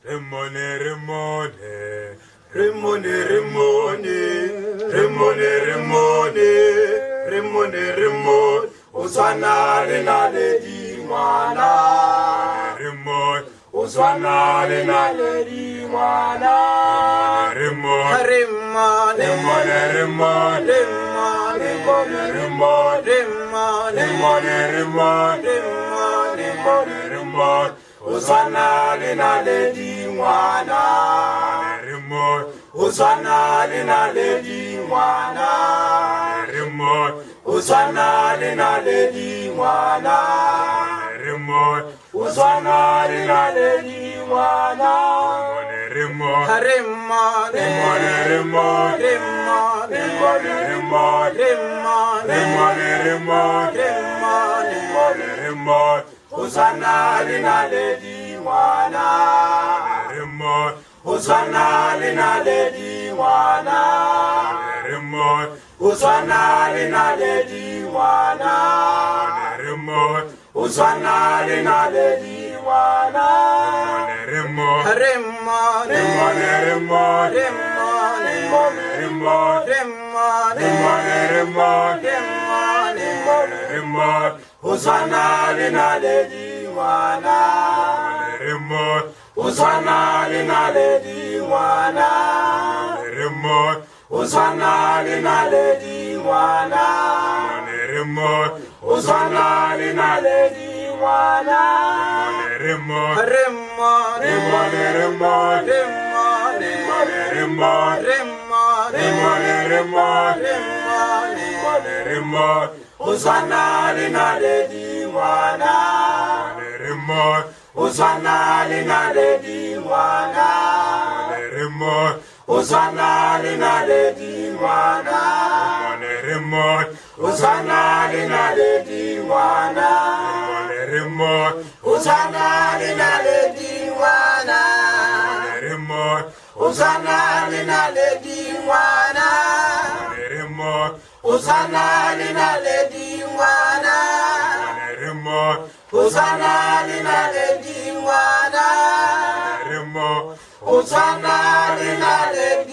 Remone, remone, remone, remone, remone, remone, remone, remone. Oswana le na le di mwana. Remone, oswana le na le di mwana. Remone, remone, remone, remone, remone, remone, remone, remone, remone, remone. Oswana le na le di mwana. Remone, oswana le na le di mwana. Remone, oswana le na le di mwana. Remone, oswana le na le di mwana. Remone, remone, remone, remone, remone, remone, remone, remone, remone. Oswana le na le di mwana. Remone, oswana le na le di mwana. Remone, oswana le na le di mwana. Remone, oswana le na le di mwana. Remone, remone, remone, remone, remone, remone, remone, remone. Oswana le na le di mwana. Remone, oswana le na le di mwana. Remone, oswana le na le di mwana. Remone, oswana le na le di mwana. Remone, remone, remone, remone, remone, remone, remone, remone. Oswana le na le di mwana. Remone, oswana le na le di mwana. Remone, oswana le na le di mwana. Remone, oswana le na le di mwana. Remone, oswana le na le di mwana. Remone, oswana le na le di mwana. Remone, oswana le na le di mwana. Remone, oswana le na le di mwana. Remone, oswana le na le di